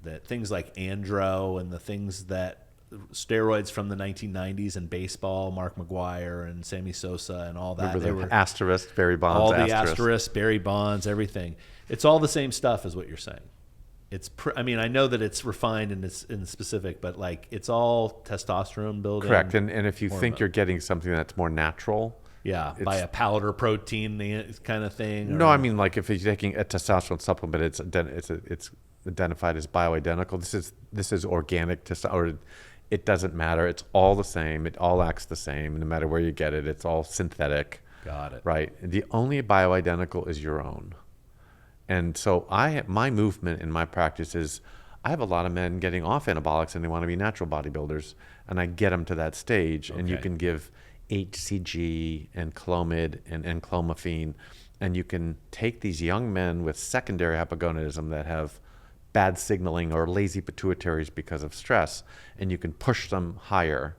that things like andro and the things that steroids from the 1990s and baseball, Mark McGwire and Sammy Sosa and all that. Remember the asterisk, Barry Bonds. All the asterisk, Barry Bonds, everything. It's all the same stuff is what you're saying. I know that it's refined and it's in specific, but like it's all testosterone building. Correct. And if you think you're getting something that's more natural. Yeah, by a powder protein kind of thing. No, I mean like if you're taking a testosterone supplement, it's identified as bioidentical. This is organic testosterone. It doesn't matter. It's all the same. It all acts the same. No matter where you get it, it's all synthetic. Got it. Right. The only bioidentical is your own. And so my movement in my practice is I have a lot of men getting off anabolics and they want to be natural bodybuilders, and I get them to that stage. And you can give HCG and Clomid and enclomiphene, and you can take these young men with secondary hypogonadism that have bad signaling or lazy pituitaries because of stress, and you can push them higher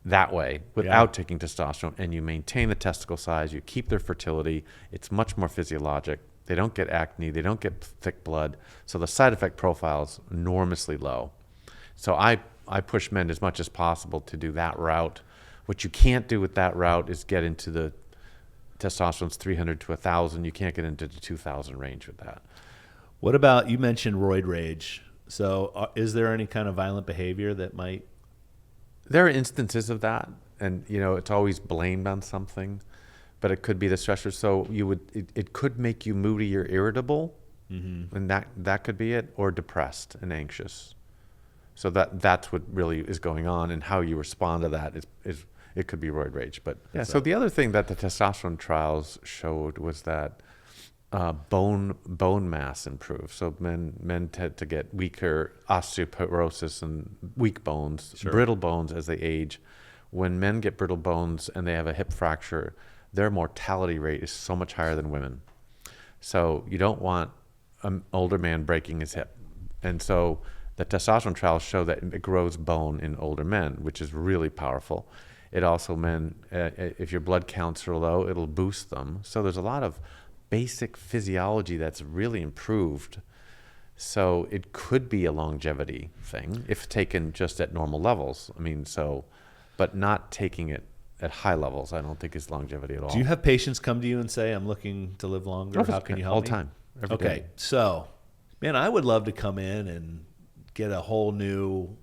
that way without taking testosterone, and you maintain the testicle size, you keep their fertility. It's much more physiologic. They don't get acne, they don't get thick blood, so the side effect profile is enormously low. So I push men as much as possible to do that route. What you can't do with that route is get into the testosterone's 300 to 1,000. You can't get into the 2,000 range with that. What about, you mentioned roid rage. So is there any kind of violent behavior that might? There are instances of that, and it's always blamed on something, but it could be the stressor. So it could make you moody or irritable, and that could be it, or depressed and anxious. So that's what really is going on, and how you respond to that is it could be roid rage. But yeah. So the other thing that the testosterone trials showed was that bone mass improves. So men tend to get weaker osteoporosis and weak bones, brittle bones as they age. When men get brittle bones and they have a hip fracture, their mortality rate is so much higher than women. So you don't want an older man breaking his hip. And so the testosterone trials show that it grows bone in older men, which is really powerful. It also, if your blood counts are low, it'll boost them. So there's a lot of basic physiology that's really improved. So it could be a longevity thing if taken just at normal levels. But not taking it at high levels, I don't think is longevity at all. Do you have patients come to you and say, I'm looking to live longer? How can you help me? All the time. Every day. So, man, I would love to come in and get a whole new,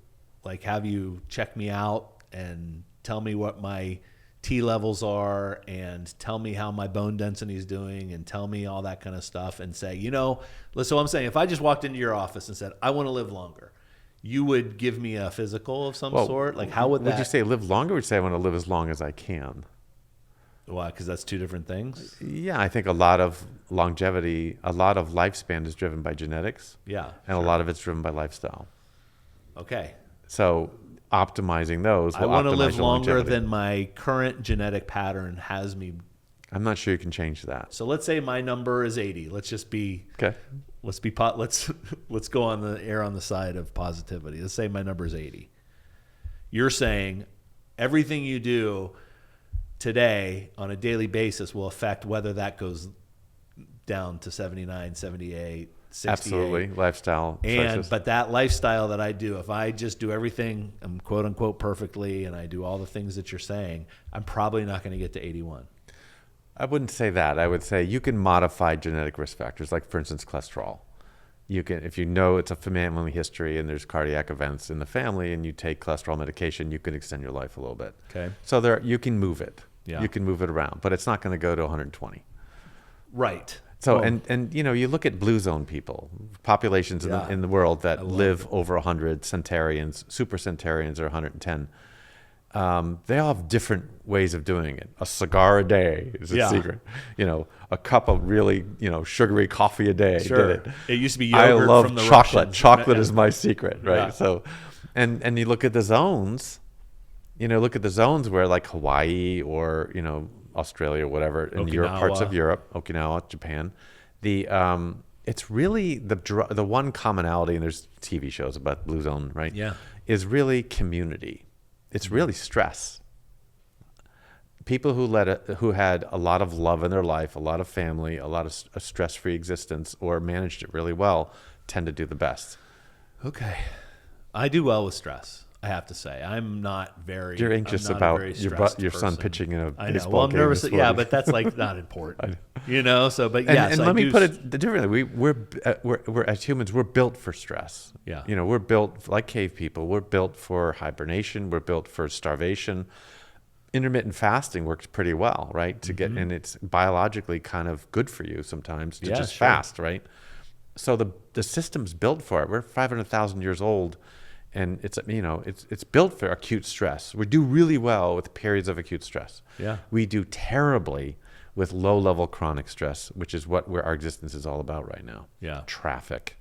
have you check me out and tell me what my T levels are and tell me how my bone density is doing and tell me all that kind of stuff and say, so I'm saying if I just walked into your office and said, I want to live longer, you would give me a physical of some sort? How would that? Would you say live longer, or would you say I want to live as long as I can? Why? Because that's two different things? Yeah, I think a lot of longevity, a lot of lifespan is driven by genetics. Yeah. And a lot of it's driven by lifestyle. Okay. So optimizing those will I want to live longer longevity. than my current genetic pattern has me. I'm not sure you can change that. So let's say my number is 80. Let's just be okay. Let's go on the air on the side of positivity. Let's say my number is 80. You're saying everything you do today on a daily basis will affect whether that goes down to 79, 78, 68. Absolutely. Lifestyle choices. But that lifestyle that I do, if I just do everything quote unquote perfectly and I do all the things that you're saying, I'm probably not going to get to 81. I wouldn't say that. I would say you can modify genetic risk factors, like for instance cholesterol. You can, if it's a family history and there's cardiac events in the family and you take cholesterol medication, you can extend your life a little bit. Okay. So you can move it. Yeah. You can move it around, but it's not going to go to 120. Right. So and you look at blue zone people, populations in the world that live over 100, centarians, super centarians are 110. They all have different ways of doing it. A cigar a day is a secret. A cup of really, sugary coffee a day did it. It used to be yogurt. I love from the chocolate. Russians. Chocolate is my secret, right? Yeah. So, and you look at the zones, where like Hawaii or, Australia or whatever, in Europe, parts of Europe, Okinawa, Japan, it's really the one commonality, and there's TV shows about blue zone, right? Yeah. Is really community. It's really stress. People who had a lot of love in their life, a lot of family, a lot of a stress-free existence, or managed it really well, tend to do the best. Okay. I do well with stress, I have to say. I'm not very. You're anxious about your son pitching in a baseball game. Well, I'm nervous. Yeah, but that's not important. So, but yes. And let me put it differently. We're as humans, we're built for stress. Yeah. We're built like cave people. We're built for hibernation. We're built for starvation. Intermittent fasting works pretty well, right? To get, and it's biologically kind of good for you sometimes to just fast, right? So the system's built for it. We're 500,000 years old. And it's built for acute stress. We do really well with periods of acute stress. Yeah. We do terribly with low-level chronic stress, which is where our existence is all about right now. Yeah. Traffic,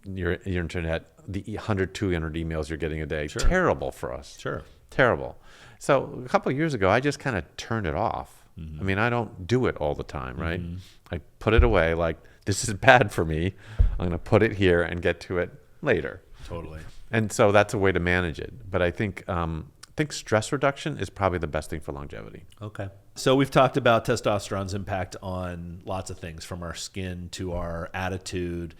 your internet, the 100, 200 emails you're getting a day. Sure. Terrible for us. Sure. Terrible. So a couple of years ago, I just kind of turned it off. I mean, I don't do it all the time, right? I put it away like, this is bad for me. I'm going to put it here and get to it later. Totally. And so that's a way to manage it. But I think stress reduction is probably the best thing for longevity. Okay. So we've talked about testosterone's impact on lots of things, from our skin to our attitude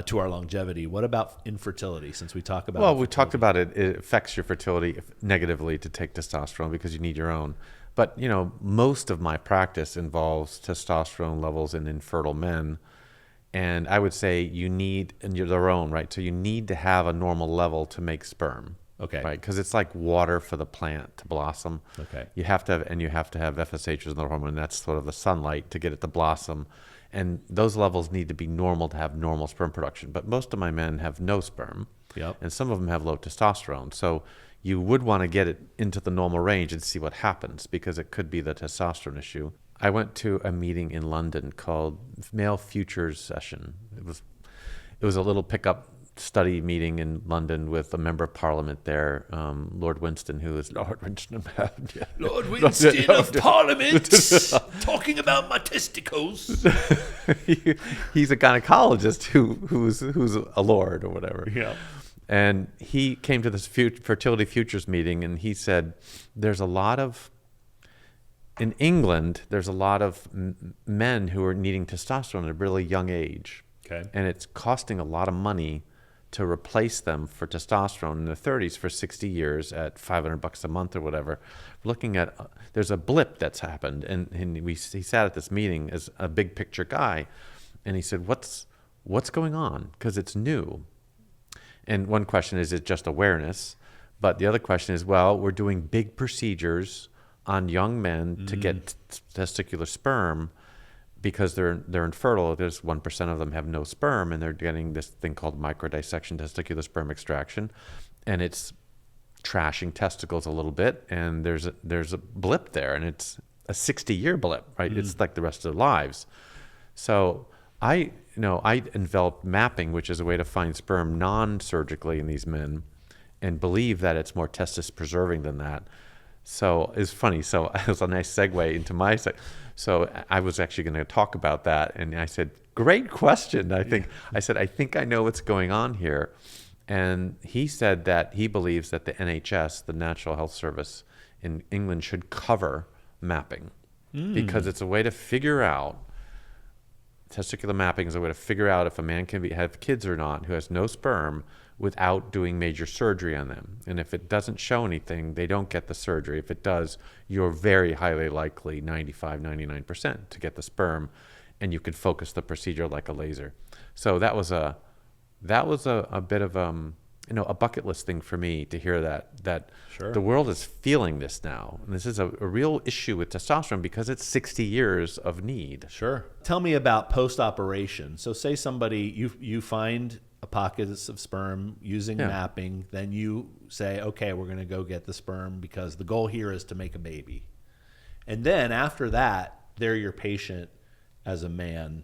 to our longevity. What about infertility, since we talk about Well, we talked about it. It affects your fertility negatively to take testosterone because you need your own. But, you know, most of my practice involves testosterone levels in infertile men. And I would say you need, and you're their own, right? So you need to have a normal level to make sperm. Okay. Right, because it's like water for the plant to blossom. Okay. You have to have FSH, which is the hormone, and that's sort of the sunlight to get it to blossom. And those levels need to be normal to have normal sperm production. But most of my men have no sperm. Yep. And some of them have low testosterone. So you would want to get it into the normal range and see what happens, because it could be the testosterone issue. I went to a meeting in London called Male Futures Session. It was a little pickup study meeting in London with a member of parliament there, Lord Winston, who is Lord Winston. Lord Winston of Parliament, talking about my testicles. He's a gynecologist who's a lord or whatever. Yeah. And he came to this fertility futures meeting, and he said, in England, there's a lot of men who are needing testosterone at a really young age. Okay. And it's costing a lot of money to replace them for testosterone in their 30s for 60 years at $500 a month or whatever. Looking at, there's a blip that's happened. And he sat at this meeting as a big picture guy. And he said, what's going on? Because it's new. And one question is it just awareness? But the other question is, well, we're doing big procedures on young men to get testicular sperm because they're infertile. There's 1% of them have no sperm, and they're getting this thing called microdissection testicular sperm extraction, and it's trashing testicles a little bit. And there's a blip there, and it's a 60-year blip, right? It's like the rest of their lives. So I enveloped mapping, which is a way to find sperm non-surgically in these men, and believe that it's more testis preserving than that. So it's funny. So it was a nice segue into my So I was actually going to talk about that, and I said, "Great question." I think I know what's going on here. And he said that he believes that the NHS, the National Health Service in England, should cover mapping because it's a way to figure out. Testicular mapping is a way to figure out if a man can have kids or not who has no sperm without doing major surgery on them. And if it doesn't show anything, they don't get the surgery. If it does, you're very highly likely, 95, 99%, to get the sperm, and you can focus the procedure like a laser. So that was a bit of a bucket list thing for me to hear that Sure. The world is feeling this now. And this is a real issue with testosterone because it's 60 years of need. Sure. Tell me about post-operation. So say somebody, you find a pocket of sperm using mapping, then you say, okay, we're going to go get the sperm because the goal here is to make a baby. And then after that, they're your patient as a man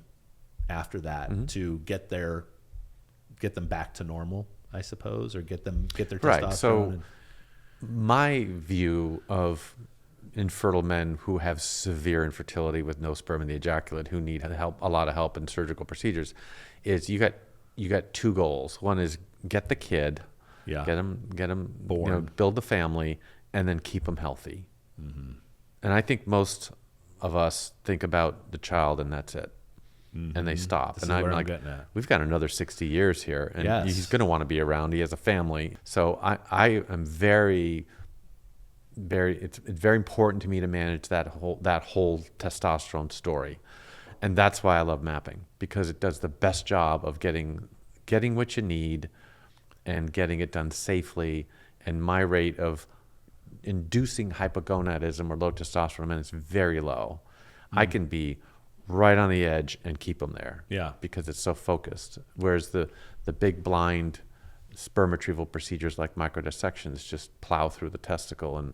after that to get them back to normal, I suppose, or get their testosterone. Right. So my view of infertile men who have severe infertility with no sperm in the ejaculate, who need a lot of help in surgical procedures, is you got two goals. One is get the kid, get him born, build the family, and then keep them healthy. Mm-hmm. And I think most of us think about the child and that's it. Mm-hmm. And they stop. This and is I'm where like, I'm getting at. We've got another 60 years here, and he's going to want to be around. He has a family. So I am very, very, it's very important to me to manage that whole testosterone story. And that's why I love mapping, because it does the best job of getting what you need and getting it done safely. And my rate of inducing hypogonadism or low testosterone men is very low. I can be right on the edge and keep them there because it's so focused. Whereas the big blind sperm retrieval procedures like microdissections just plow through the testicle and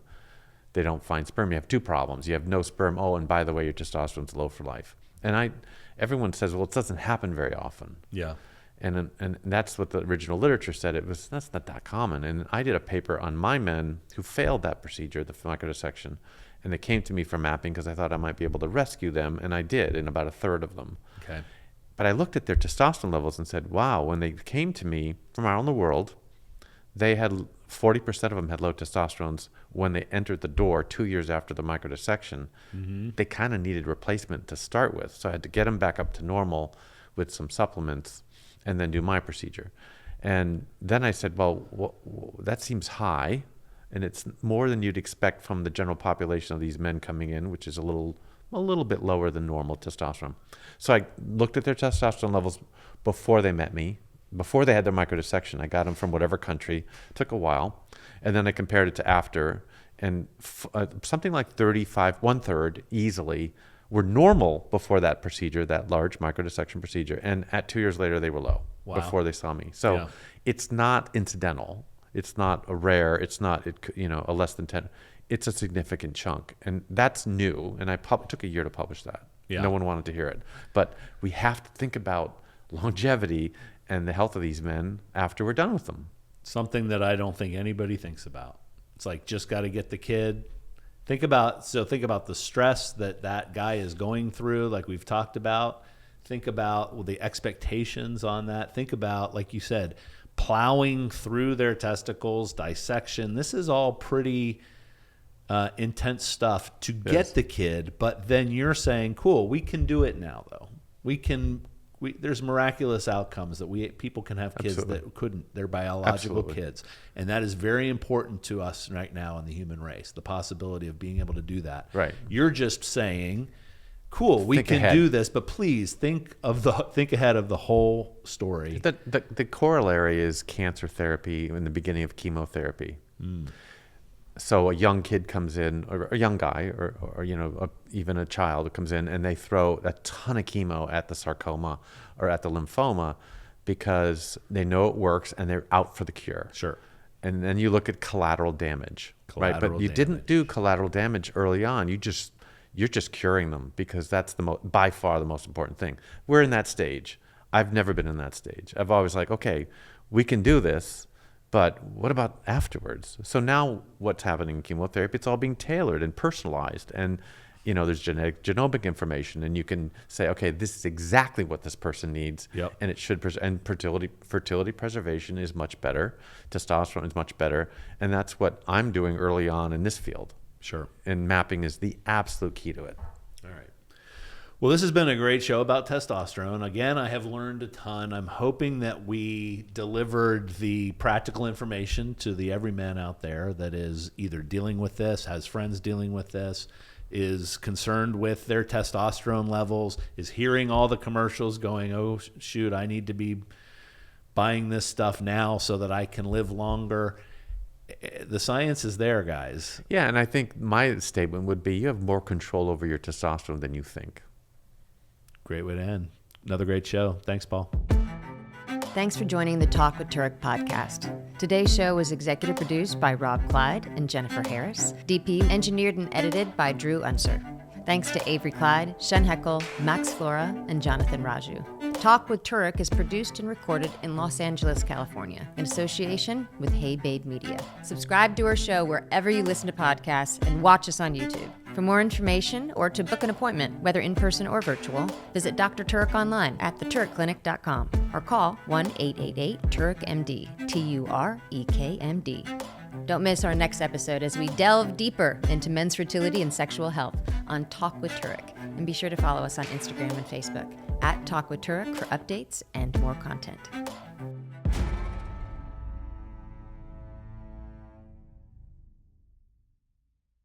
they don't find sperm. You have two problems. You have no sperm. Oh, and by the way, your testosterone's low for life. And everyone says, well, it doesn't happen very often. Yeah. And that's what the original literature said. That's not that common. And I did a paper on my men who failed that procedure, the microdissection, and they came to me for mapping because I thought I might be able to rescue them, and I did in about a third of them. Okay. But I looked at their testosterone levels and said, wow, when they came to me from around the world, they had 40% of them had low testosterones when they entered the door 2 years after the microdissection. Mm-hmm. They kind of needed replacement to start with. So I had to get them back up to normal with some supplements and then do my procedure. And then I said, well, that seems high, and it's more than you'd expect from the general population of these men coming in, which is a little bit lower than normal testosterone. So I looked at their testosterone levels before they met me, before they had their microdissection. I got them from whatever country. It took a while. And then I compared it to after, and something like 35, 1/3 easily, were normal before that procedure, that large microdissection procedure. And at 2 years later, they were low. Wow. Before they saw me. So It's not incidental. It's not a rare. It's not a less than 10. It's a significant chunk. And that's new. And it took a year to publish that. Yeah. No one wanted to hear it. But we have to think about longevity and the health of these men after we're done with them. Something that I don't think anybody thinks about. It's like, just got to get the kid. Think about the stress that guy is going through, like we've talked about. Think about the expectations on that. Think about, like you said, plowing through their testicles, dissection. This is all pretty intense stuff to get the kid. But then you're saying, cool, we can do it now, though. There's miraculous outcomes that people can have kids that couldn't. They're biological kids. And that is very important to us right now in the human race, the possibility of being able to do that. Right. You're just saying, cool, we can do this, but please think ahead of the whole story. The corollary is cancer therapy in the beginning of chemotherapy. So a young kid comes in, or a young guy, or even a child who comes in, and they throw a ton of chemo at the sarcoma or at the lymphoma because they know it works and they're out for the cure. Sure. And then you look at collateral damage, right? But you didn't do collateral damage early on. You're just curing them because that's by far the most important thing. We're in that stage. I've never been in that stage. I've always okay, we can do this. But what about afterwards? So now what's happening in chemotherapy, it's all being tailored and personalized. And, there's genomic information, and you can say, okay, this is exactly what this person needs. Yep. And it should, and fertility preservation is much better. Testosterone is much better. And that's what I'm doing early on in this field. Sure. And mapping is the absolute key to it. All right. Well, this has been a great show about testosterone. Again, I have learned a ton. I'm hoping that we delivered the practical information to the everyman out there that is either dealing with this, has friends dealing with this, is concerned with their testosterone levels, is hearing all the commercials going, oh, shoot, I need to be buying this stuff now so that I can live longer. The science is there, guys. Yeah, and I think my statement would be you have more control over your testosterone than you think. Great way to end. Another great show. Thanks, Paul. Thanks for joining the Talk with Turek podcast. Today's show was executive produced by Rob Clyde and Jennifer Harris. DP engineered and edited by Drew Unser. Thanks to Avery Clyde, Shen Heckel, Max Flora, and Jonathan Raju. Talk with Turek is produced and recorded in Los Angeles, California, in association with Hey Babe Media. Subscribe to our show wherever you listen to podcasts and watch us on YouTube. For more information or to book an appointment, whether in person or virtual, visit Dr. Turek online at theturekclinic.com or call 1-888-TUREK-MD, TUREKMD. Don't miss our next episode as we delve deeper into men's fertility and sexual health on Talk with Turek. And be sure to follow us on Instagram and Facebook at Talk with Turek for updates and more content.